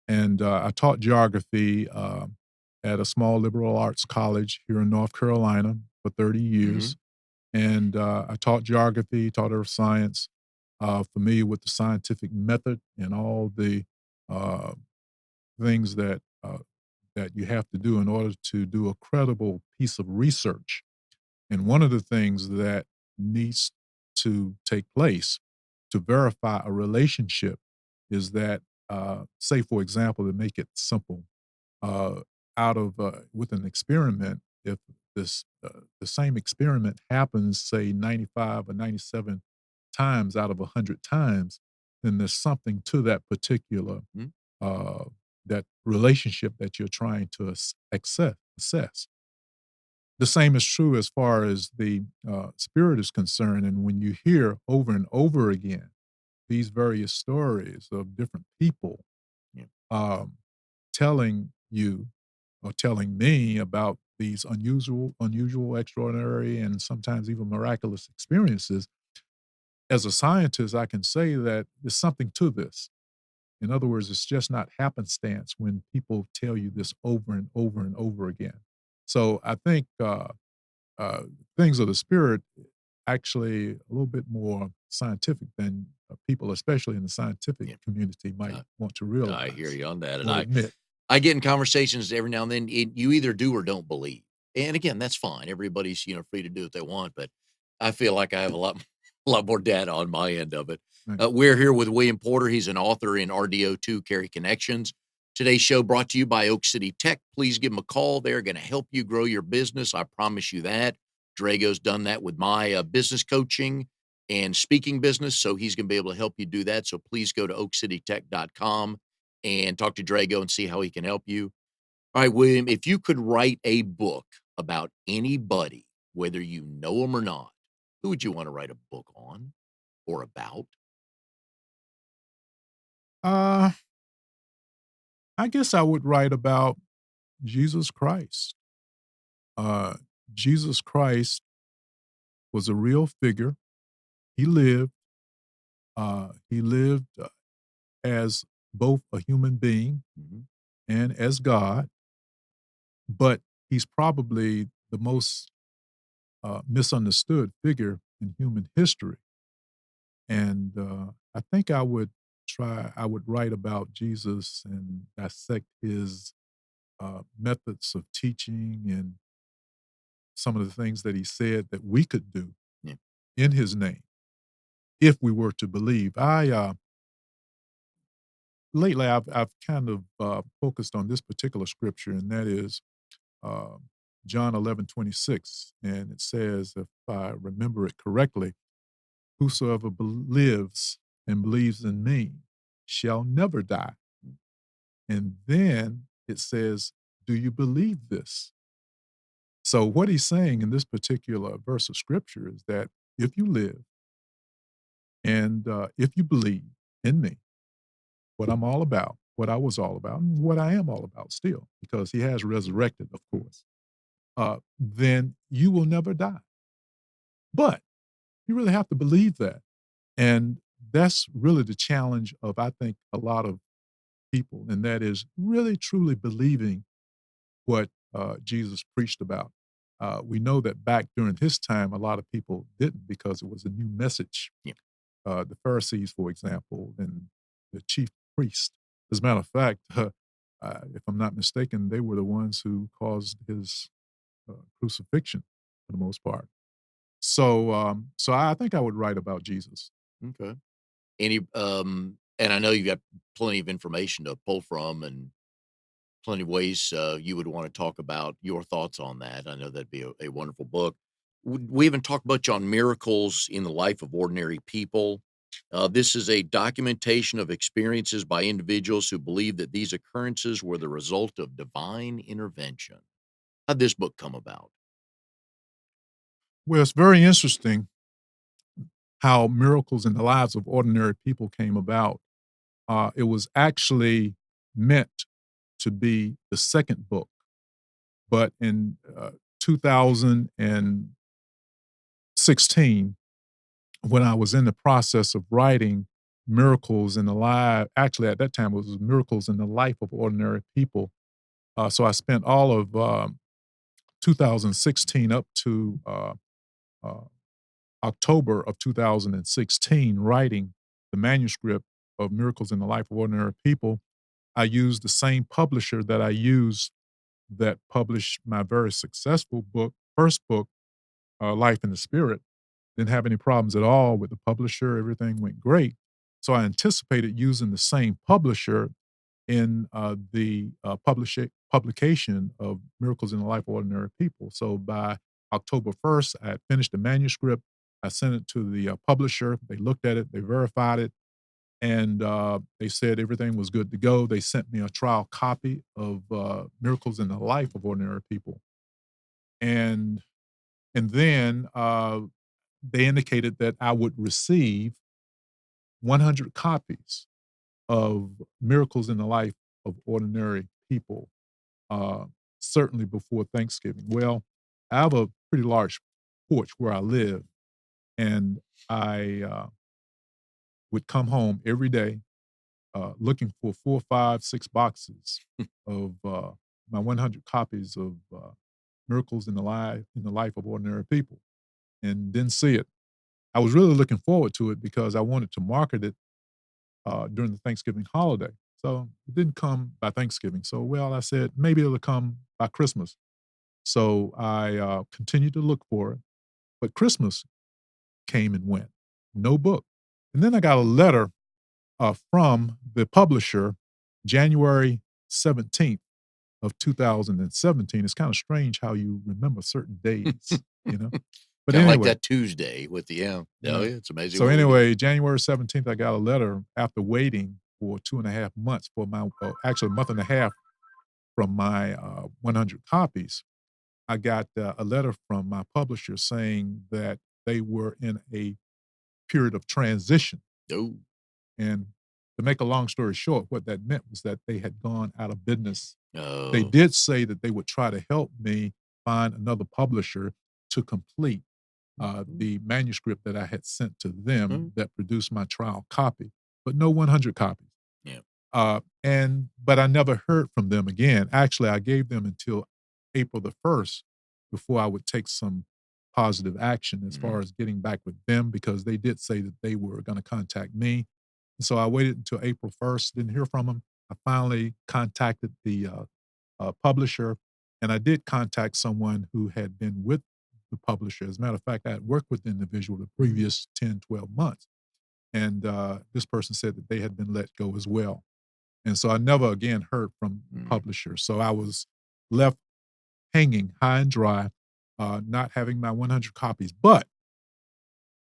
and I taught geography at a small liberal arts college here in North Carolina for 30 Mhm. years. And I taught geography, taught earth science, familiar with the scientific method and all the uh, things that you have to do in order to do a credible piece of research. And one of the things that needs to take place to verify a relationship is that, say, for example, to make it simple, uh, out of with an experiment, if the same experiment happens, say, 95 or 97 times out of 100 times, then there's something to that particular Mm. uh, that relationship that you're trying to assess. The same is true as far as the spirit is concerned. And when you hear over and over again these various stories of different people Yeah. um, telling you or telling me about these unusual, extraordinary, and sometimes even miraculous experiences, as a scientist, I can say that there's something to this. In other words, it's just not happenstance when people tell you this over and over and over again. So I think uh, things of the spirit actually a little bit more scientific than people, especially in the scientific Yeah. community, might Uh, want to I hear realize you on that, and or admit. I get in conversations every now and then, you either do or don't believe, and again, that's fine. Everybody's, free to do what they want, but I feel like I have a lot a lot more data on my end of it. Right. We're here with William Porter. He's an author in RDO2 Carry Connections. Today's show brought to you by Oak City Tech. Please give them a call. They're gonna help you grow your business, I promise you that. Drago's done that with my, business coaching and speaking business, so he's gonna be able to help you do that, so please go to oakcitytech.com and talk to Drago and see how he can help you. All right, William, if you could write a book about anybody, whether you know them or not, who would you want to write a book on or about? Uh, I guess I would write about Jesus Christ. Uh, Jesus Christ was a real figure. He lived. He lived as both a human being Mhm. and as God, but he's probably the most misunderstood figure in human history. And I think I would write about Jesus and dissect his methods of teaching and some of the things that he said that we could do Yeah. in his name if we were to believe. Lately I've kind of focused on this particular scripture, and that is uh, John 11:26, and it says, if I remember it correctly, whosoever lives and believes in me shall never die. And then it says, do you believe this? So, what he's saying in this particular verse of scripture is that if you live and if you believe in me, what I'm all about, what I was all about, and what I am all about still, because he has resurrected, of course, then you will never die. But you really have to believe that. And that's really the challenge of, I think, a lot of people, and that is really truly believing what Jesus preached about. We know that back during his time, a lot of people didn't because it was a new message. Yeah. The Pharisees, for example, and the chief priest. As a matter of fact, if I'm not mistaken, they were the ones who caused his crucifixion for the most part. So I think I would write about Jesus. Okay. And I know you've got plenty of information to pull from, and plenty of ways you would want to talk about your thoughts on that. I know that'd be a wonderful book. We even talked much on miracles in the life of ordinary people. This is a documentation of experiences by individuals who believe that these occurrences were the result of divine intervention. How'd this book come about? Well, it's very interesting how miracles in the lives of ordinary people came about. It was actually meant to be the second book, but in 2016, when I was in the process of writing miracles in the life, actually at that time it was miracles in the life of ordinary people. So I spent all of 2016 up to uh, October of 2016 writing the manuscript of Miracles in the Life of Ordinary People. I used the same publisher that I used that published my very successful book, first book, Life in the Spirit. Didn't have any problems at all with the publisher. Everything went great. So I anticipated using the same publisher in the publication of Miracles in the Life of Ordinary People. So by October 1st, I had finished the manuscript. I sent it to the publisher. They looked at it, they verified it, and they said everything was good to go. They sent me a trial copy of Miracles in the Life of Ordinary People. And and then they indicated that I would receive 100 copies of Miracles in the Life of Ordinary People, uh, certainly before Thanksgiving. Well, I have a pretty large porch where I live, and I would come home every day looking for 4, 5, 6 boxes of my 100 copies of Miracles in the Life of Ordinary People, and didn't see it. I was really looking forward to it because I wanted to market it during the Thanksgiving holiday. So it didn't come by Thanksgiving. So, well, I said maybe it'll come by Christmas. So I continued to look for it. But Christmas came and went, no book. And then I got a letter from the publisher January 17th of 2017. It's kind of strange how you remember certain days, you know? But Kind of like anyway, that Tuesday with the oh yeah. yeah, it's amazing So what we do. anyway, January 17th, I got a letter after waiting for 2.5 months for my, actually a month and a half from my 100 copies. I got a letter from my publisher saying that they were in a period of transition. Oh, And to make a long story short, what that meant was that they had gone out of business. They oh, did say that they would try to help me find another publisher to complete mhm, the manuscript that I had sent to mm, them that produced my trial copy, but no 100 copies. yeah, But I never heard from them again. Actually, I gave them until April the 1st before I would take some positive action as mhm, far as getting back with them because they did say that they were going to contact me. And so I waited until April 1st, didn't hear from them. I finally contacted the publisher, and I did contact someone who had been with the publisher. As a matter of fact, I had worked with the individual the previous 10, 12 months. And this person said that they had been let go as well. And so I never again heard from the mhm, publisher. So I was left hanging high and dry, not having my 100 copies. But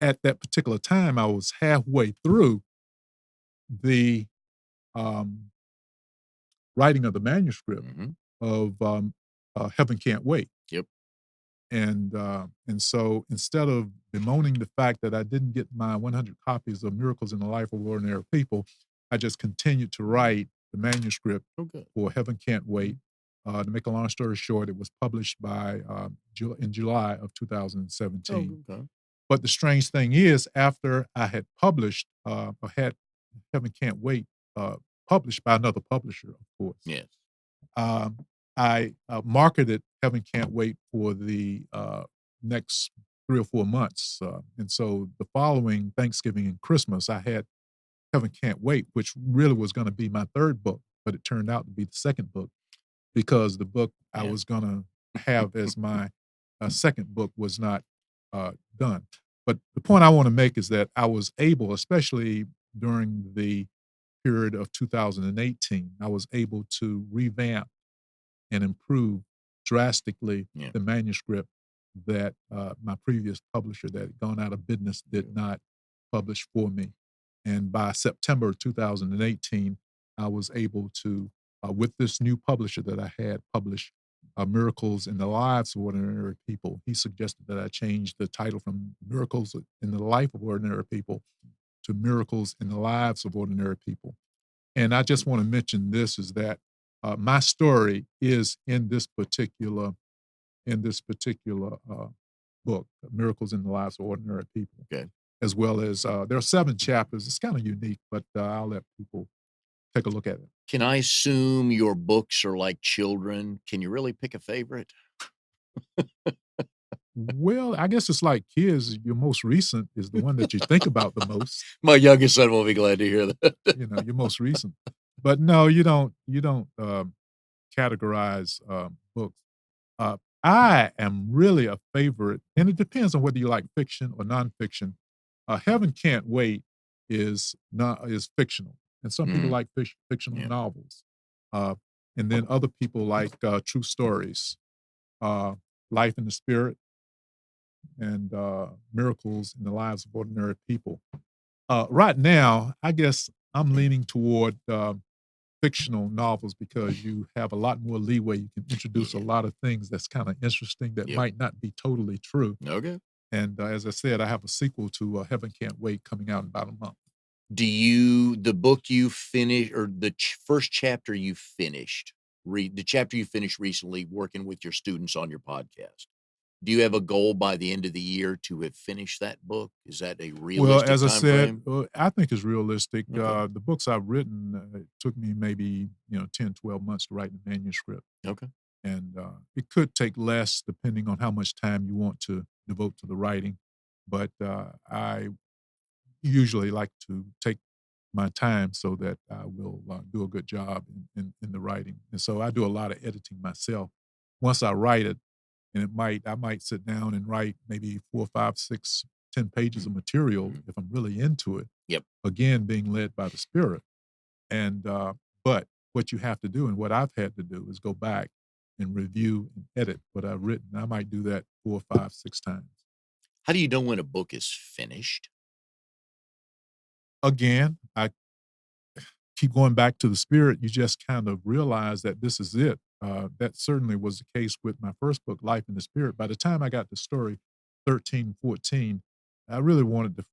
at that particular time, I was halfway through the um, writing of the manuscript mhm, of Heaven Can't Wait. yep, And so instead of bemoaning the fact that I didn't get my 100 copies of Miracles in the Life of Ordinary People, I just continued to write the manuscript okay, for Heaven Can't Wait. To make a long story short, it was published by in July of oh, 2017. okay, But the strange thing is, after I had published or had Heaven Can't Wait published by another publisher, of course, yes, um, I marketed Heaven Can't Wait for the next 3 or 4 months. And so the following Thanksgiving and Christmas, I had Heaven Can't Wait, which really was going to be my third book, but it turned out to be the second book because the book I yeah, was going to have as my second book was not done. But the point I want to make is that I was able, especially during the period of 2018, I was able to revamp and improve drastically Yeah. the manuscript that my previous publisher that had gone out of business did not publish for me. And by September 2018, I was able to, with this new publisher that I had, publish Miracles in the Lives of Ordinary People. He suggested that I change the title from Miracles in the Life of Ordinary People to Miracles in the Lives of Ordinary People. And I just want to mention this is that my story is in this particular book, Miracles in the Lives of Ordinary People, Okay. as well as there are 7 chapters. It's kind of unique, but I'll let people take a look at it. Can I assume your books are like children? Can you really pick a favorite? Well, I guess it's like kids. Your most recent is the one that you think about the most. My youngest son will be glad to hear that. Your most recent. But no, you don't categorize books. I am really a favorite, and it depends on whether you like fiction or nonfiction. Heaven Can't Wait is fictional, and some people Mhm. like fictional Yeah. novels, uh, and then other people like true stories, Life in the Spirit, and Miracles in the Lives of Ordinary People. Right now, I guess I'm leaning toward fictional novels because you have a lot more leeway. You can introduce a Yeah. lot of things that's kind of interesting that Yep. might not be totally true. Okay. And as I said, I have a sequel to Heaven Can't Wait coming out in about a month. The book you finished or the first chapter you finished, the chapter you finished recently working with your students on your podcast, do you have a goal by the end of the year to have finished that book? Is that a Well, realistic as I time said, frame? I think it's realistic. Okay. The books I've written, it took me maybe 10, 12 months to write the manuscript. Okay. And it could take less depending on how much time you want to devote to the writing. But I usually like to take my time so that I will do a good job in the writing. And so I do a lot of editing myself. Once I write it, and I might sit down and write maybe 4, 5, 6, 10 pages of material Mhm. if I'm really into it. Yep. Again, being led by the Spirit. And but what you have to do, and what I've had to do, is go back and review and edit what I've written. I might do that 4, 5, 6 times. How do you know when a book is finished? Again, I keep going back to the Spirit. You just kind of realize that this is it. That certainly was the case with my first book, Life in the Spirit. By the time I got to story 13, 14, I really wanted to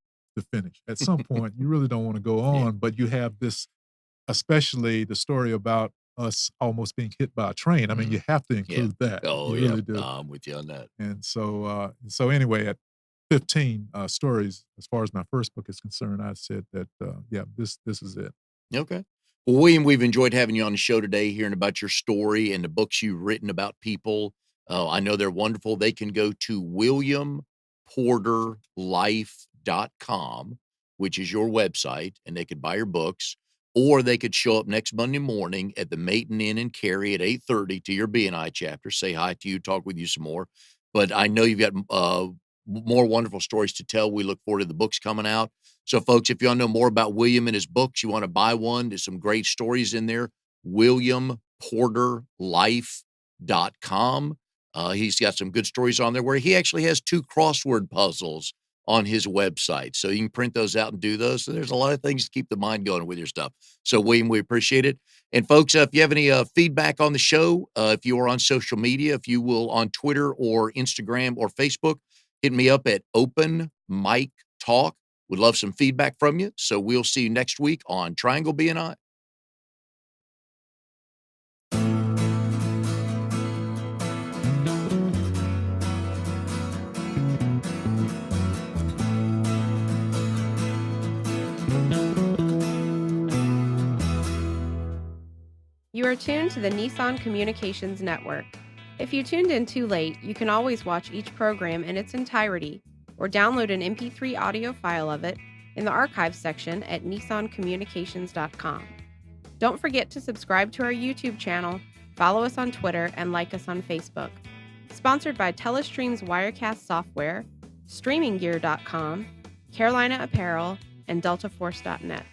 finish. At some point, you really don't want to go Yeah. on, but you have this, especially the story about us almost being hit by a train. I mean, Mhm. you have to Yeah. include that. Oh, You yeah. really do. I'm with you on that. And so anyway, at 15 stories, as far as my first book is concerned, I said that, yeah, this is it. Okay. Well, William, we've enjoyed having you on the show today, hearing about your story and the books you've written about people. I know they're wonderful. They can go to williamporterlife.com, which is your website, and they could buy your books, or they could show up next Monday morning at the Maiden Inn in Cary at 8:30 to your BNI chapter, say hi to you, talk with you some more. But I know you've got more wonderful stories to tell. We look forward to the books coming out. So, folks, if you want to know more about William and his books, you want to buy one, there's some great stories in there. WilliamPorterLife.com. He's got some good stories on there where he actually has 2 crossword puzzles on his website. So you can print those out and do those. So there's a lot of things to keep the mind going with your stuff. So, William, we appreciate it. And, folks, if you have any feedback on the show, if you are on social media, if you will on Twitter or Instagram or Facebook, hit me up at Open Mic Talk. Would love some feedback from you. So we'll see you next week on Triangle BNI. You are tuned to the Nissan Communications Network. If you tuned in too late, you can always watch each program in its entirety or download an MP3 audio file of it in the archives section at nissancommunications.com. Don't forget to subscribe to our YouTube channel, follow us on Twitter, and like us on Facebook. Sponsored by Telestream's Wirecast software, StreamingGear.com, Carolina Apparel, and DeltaForce.net.